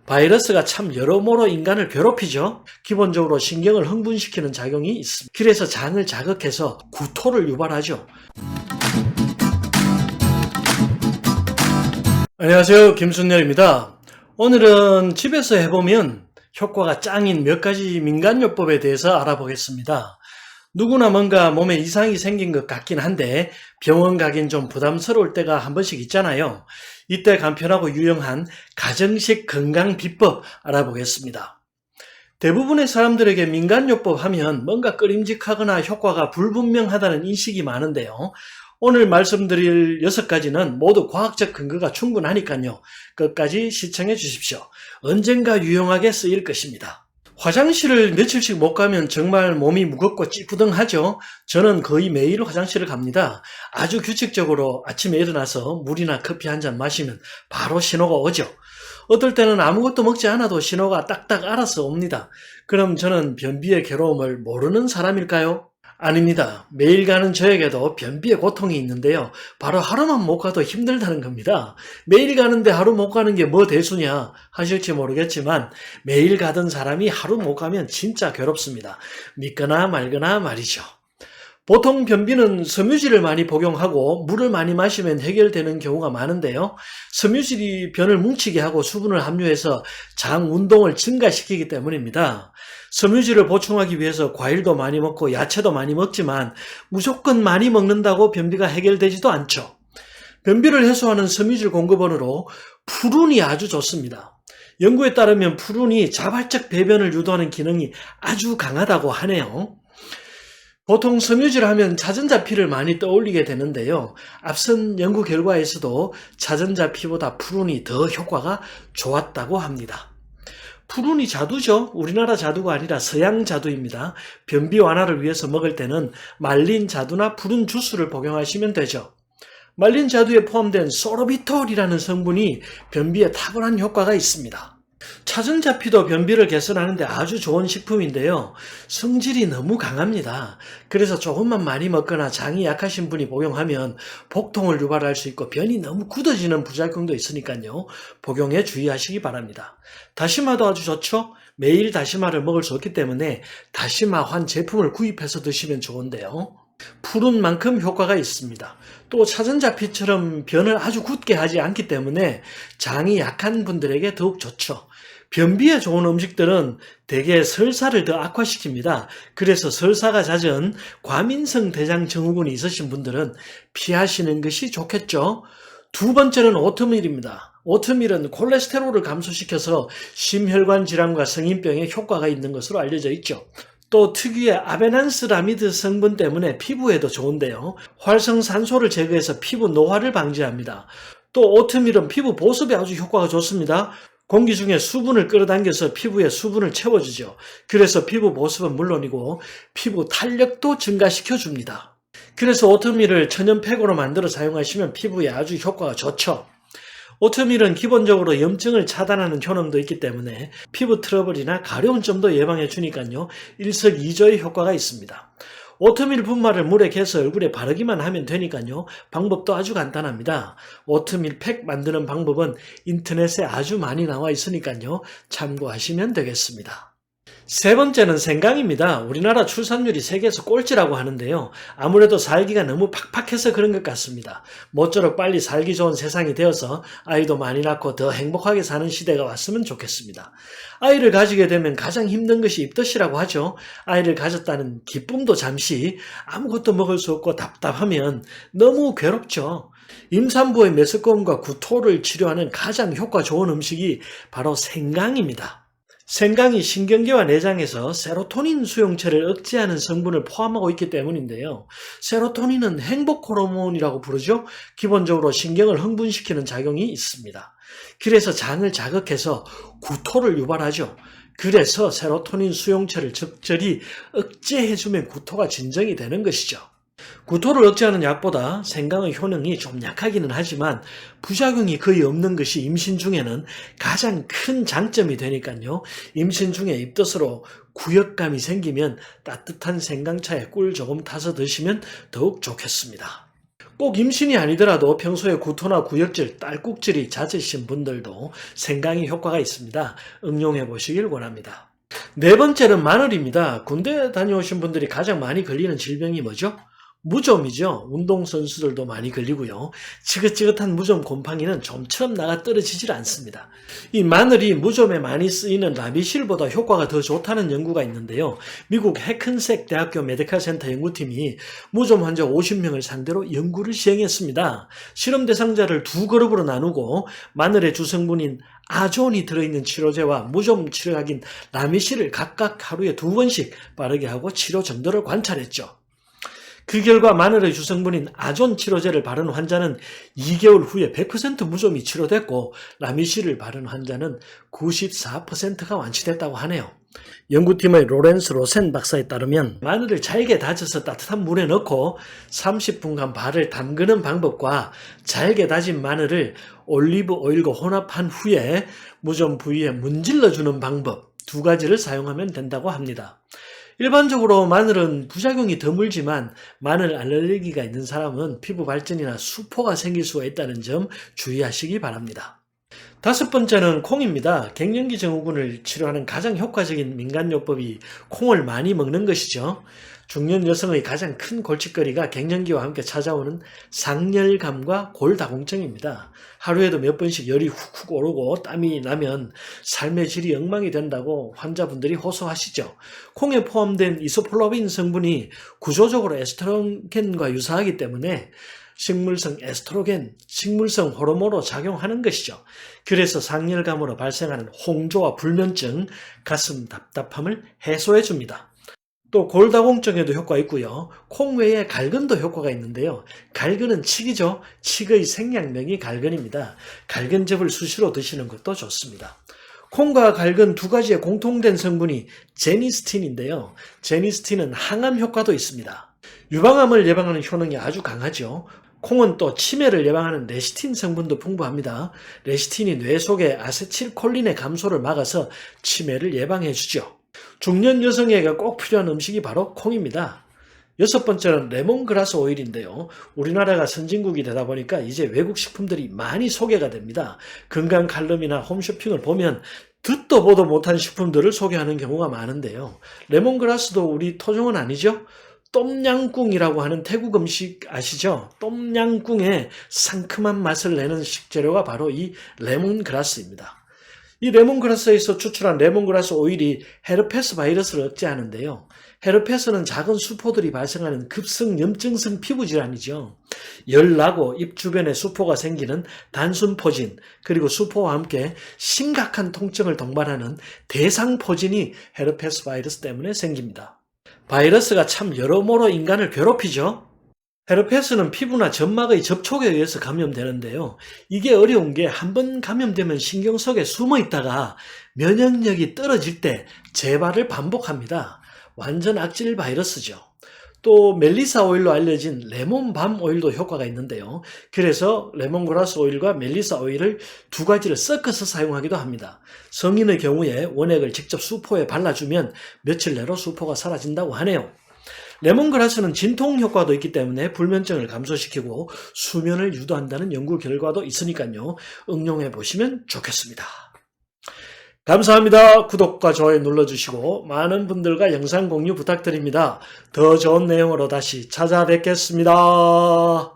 바이러스가 참 여러모로 인간을 괴롭히죠. 기본적으로 신경을 흥분시키는 작용이 있습니다. 그래서 장을 자극해서 구토를 유발하죠. 안녕하세요, 김순열입니다. 오늘은 집에서 해보면 효과가 짱인 몇 가지 민간요법에 대해서 알아보겠습니다. 누구나 뭔가 몸에 이상이 생긴 것 같긴 한데 병원 가긴 좀 부담스러울 때가 한 번씩 있잖아요. 이때 간편하고 유용한 가정식 건강 비법 알아보겠습니다. 대부분의 사람들에게 민간요법 하면 뭔가 꺼림직하거나 효과가 불분명하다는 인식이 많은데요. 오늘 말씀드릴 6가지는 모두 과학적 근거가 충분하니까요. 끝까지 시청해 주십시오. 언젠가 유용하게 쓰일 것입니다. 화장실을 며칠씩 못 가면 정말 몸이 무겁고 찌뿌둥하죠. 저는 거의 매일 화장실을 갑니다. 아주 규칙적으로 아침에 일어나서 물이나 커피 한 잔 마시면 바로 신호가 오죠. 어떨 때는 아무것도 먹지 않아도 신호가 딱딱 알아서 옵니다. 그럼 저는 변비의 괴로움을 모르는 사람일까요? 아닙니다. 매일 가는 저에게도 변비의 고통이 있는데요. 바로 하루만 못 가도 힘들다는 겁니다. 매일 가는데 하루 못 가는 게 뭐 대수냐 하실지 모르겠지만 매일 가던 사람이 하루 못 가면 진짜 괴롭습니다. 믿거나 말거나 말이죠. 보통 변비는 섬유질을 많이 복용하고 물을 많이 마시면 해결되는 경우가 많은데요. 섬유질이 변을 뭉치게 하고 수분을 함유해서 장 운동을 증가시키기 때문입니다. 섬유질을 보충하기 위해서 과일도 많이 먹고 야채도 많이 먹지만 무조건 많이 먹는다고 변비가 해결되지도 않죠. 변비를 해소하는 섬유질 공급원으로 푸른이 아주 좋습니다. 연구에 따르면 푸른이 자발적 배변을 유도하는 기능이 아주 강하다고 하네요. 보통 섬유질 하면 자전자 피를 많이 떠올리게 되는데요. 앞선 연구 결과에서도 자전자 피보다 푸른이 더 효과가 좋았다고 합니다. 푸른이 자두죠. 우리나라 자두가 아니라 서양 자두입니다. 변비 완화를 위해서 먹을 때는 말린 자두나 푸른 주스를 복용하시면 되죠. 말린 자두에 포함된 소르비톨이라는 성분이 변비에 탁월한 효과가 있습니다. 자전자피도 변비를 개선하는데 아주 좋은 식품인데요. 성질이 너무 강합니다. 그래서 조금만 많이 먹거나 장이 약하신 분이 복용하면 복통을 유발할 수 있고 변이 너무 굳어지는 부작용도 있으니까요. 복용에 주의하시기 바랍니다. 다시마도 아주 좋죠. 매일 다시마를 먹을 수 없기 때문에 다시마환 제품을 구입해서 드시면 좋은데요. 푸른 만큼 효과가 있습니다. 또 자전자피처럼 변을 아주 굳게 하지 않기 때문에 장이 약한 분들에게 더욱 좋죠. 변비에 좋은 음식들은 대개 설사를 더 악화시킵니다. 그래서 설사가 잦은 과민성 대장 증후군이 있으신 분들은 피하시는 것이 좋겠죠. 두 번째는 오트밀입니다. 오트밀은 콜레스테롤을 감소시켜서 심혈관 질환과 성인병에 효과가 있는 것으로 알려져 있죠. 또 특유의 아베난스라미드 성분 때문에 피부에도 좋은데요. 활성산소를 제거해서 피부 노화를 방지합니다. 또 오트밀은 피부 보습에 아주 효과가 좋습니다. 공기 중에 수분을 끌어당겨서 피부에 수분을 채워주죠. 그래서 피부 보습은 물론이고 피부 탄력도 증가시켜줍니다. 그래서 오트밀을 천연팩으로 만들어 사용하시면 피부에 아주 효과가 좋죠. 오트밀은 기본적으로 염증을 차단하는 효능도 있기 때문에 피부 트러블이나 가려움점도 예방해 주니까요. 일석이조의 효과가 있습니다. 오트밀 분말을 물에 개서 얼굴에 바르기만 하면 되니까요. 방법도 아주 간단합니다. 오트밀 팩 만드는 방법은 인터넷에 아주 많이 나와 있으니까요. 참고하시면 되겠습니다. 세 번째는 생강입니다. 우리나라 출산율이 세계에서 꼴찌라고 하는데요. 아무래도 살기가 너무 팍팍해서 그런 것 같습니다. 모쪼록 빨리 살기 좋은 세상이 되어서 아이도 많이 낳고 더 행복하게 사는 시대가 왔으면 좋겠습니다. 아이를 가지게 되면 가장 힘든 것이 입덧이라고 하죠. 아이를 가졌다는 기쁨도 잠시, 아무것도 먹을 수 없고 답답하면 너무 괴롭죠. 임산부의 메스꺼움과 구토를 치료하는 가장 효과 좋은 음식이 바로 생강입니다. 생강이 신경계와 내장에서 세로토닌 수용체를 억제하는 성분을 포함하고 있기 때문인데요. 세로토닌은 행복 호르몬이라고 부르죠. 기본적으로 신경을 흥분시키는 작용이 있습니다. 그래서 장을 자극해서 구토를 유발하죠. 그래서 세로토닌 수용체를 적절히 억제해주면 구토가 진정이 되는 것이죠. 구토를 억제하는 약보다 생강의 효능이 좀 약하기는 하지만 부작용이 거의 없는 것이 임신 중에는 가장 큰 장점이 되니까요. 임신 중에 입덧으로 구역감이 생기면 따뜻한 생강차에 꿀 조금 타서 드시면 더욱 좋겠습니다. 꼭 임신이 아니더라도 평소에 구토나 구역질, 딸꾹질이 잦으신 분들도 생강이 효과가 있습니다. 응용해 보시길 원합니다. 네 번째는 마늘입니다. 군대 다녀오신 분들이 가장 많이 걸리는 질병이 뭐죠? 무좀이죠. 운동선수들도 많이 걸리고요. 지긋지긋한 무좀 곰팡이는 좀처럼 나가 떨어지질 않습니다. 이 마늘이 무좀에 많이 쓰이는 라미실보다 효과가 더 좋다는 연구가 있는데요. 미국 해큰색 대학교 메디칼 센터 연구팀이 무좀 환자 50명을 상대로 연구를 시행했습니다. 실험 대상자를 두 그룹으로 나누고 마늘의 주성분인 아존이 들어있는 치료제와 무좀 치료약인 라미실을 각각 하루에 2번씩 바르게 하고 치료 정도를 관찰했죠. 그 결과 마늘의 주성분인 아존 치료제를 바른 환자는 2개월 후에 100% 무좀이 치료됐고 라미실을 바른 환자는 94%가 완치됐다고 하네요. 연구팀의 로렌스 로센 박사에 따르면 마늘을 잘게 다져서 따뜻한 물에 넣고 30분간 발을 담그는 방법과 잘게 다진 마늘을 올리브 오일과 혼합한 후에 무좀 부위에 문질러주는 방법 두 가지를 사용하면 된다고 합니다. 일반적으로 마늘은 부작용이 드물지만 마늘 알레르기가 있는 사람은 피부 발진이나 수포가 생길 수가 있다는 점 주의하시기 바랍니다. 다섯 번째는 콩입니다. 갱년기 증후군을 치료하는 가장 효과적인 민간요법이 콩을 많이 먹는 것이죠. 중년 여성의 가장 큰 골칫거리가 갱년기와 함께 찾아오는 상열감과 골다공증입니다. 하루에도 몇 번씩 열이 훅훅 오르고 땀이 나면 삶의 질이 엉망이 된다고 환자분들이 호소하시죠. 콩에 포함된 이소폴라빈 성분이 구조적으로 에스트로겐과 유사하기 때문에 식물성 에스트로겐, 식물성 호르몬으로 작용하는 것이죠. 그래서 상열감으로 발생하는 홍조와 불면증, 가슴 답답함을 해소해 줍니다. 또 골다공증에도 효과 있고요. 콩 외에 갈근도 효과가 있는데요. 갈근은 칡이죠. 칡의 생략명이 갈근입니다. 갈근즙을 수시로 드시는 것도 좋습니다. 콩과 갈근 두 가지의 공통된 성분이 제니스틴인데요. 제니스틴은 항암 효과도 있습니다. 유방암을 예방하는 효능이 아주 강하죠. 콩은 또 치매를 예방하는 레시틴 성분도 풍부합니다. 레시틴이 뇌 속의 아세틸콜린의 감소를 막아서 치매를 예방해 주죠. 중년 여성에게 꼭 필요한 음식이 바로 콩입니다. 여섯 번째는 레몬그라스 오일인데요. 우리나라가 선진국이 되다 보니까 이제 외국 식품들이 많이 소개가 됩니다. 건강 칼럼이나 홈쇼핑을 보면 듣도 보도 못한 식품들을 소개하는 경우가 많은데요. 레몬그라스도 우리 토종은 아니죠? 똠양꿍이라고 하는 태국 음식 아시죠? 똠양꿍의 상큼한 맛을 내는 식재료가 바로 이 레몬그라스입니다. 이 레몬그라스에서 추출한 레몬그라스 오일이 헤르페스 바이러스를 억제하는데요. 헤르페스는 작은 수포들이 발생하는 급성 염증성 피부질환이죠. 열나고 입 주변에 수포가 생기는 단순포진, 그리고 수포와 함께 심각한 통증을 동반하는 대상포진이 헤르페스 바이러스 때문에 생깁니다. 바이러스가 참 여러모로 인간을 괴롭히죠. 헤르페스는 피부나 점막의 접촉에 의해서 감염되는데요. 이게 어려운 게 한 번 감염되면 신경 속에 숨어 있다가 면역력이 떨어질 때 재발을 반복합니다. 완전 악질 바이러스죠. 또 멜리사 오일로 알려진 레몬밤 오일도 효과가 있는데요. 그래서 레몬그라스 오일과 멜리사 오일을 두 가지를 섞어서 사용하기도 합니다. 성인의 경우에 원액을 직접 수포에 발라주면 며칠 내로 수포가 사라진다고 하네요. 레몬그라스는 진통 효과도 있기 때문에 불면증을 감소시키고 수면을 유도한다는 연구 결과도 있으니까요. 응용해 보시면 좋겠습니다. 감사합니다. 구독과 좋아요 눌러주시고 많은 분들과 영상 공유 부탁드립니다. 더 좋은 내용으로 다시 찾아뵙겠습니다.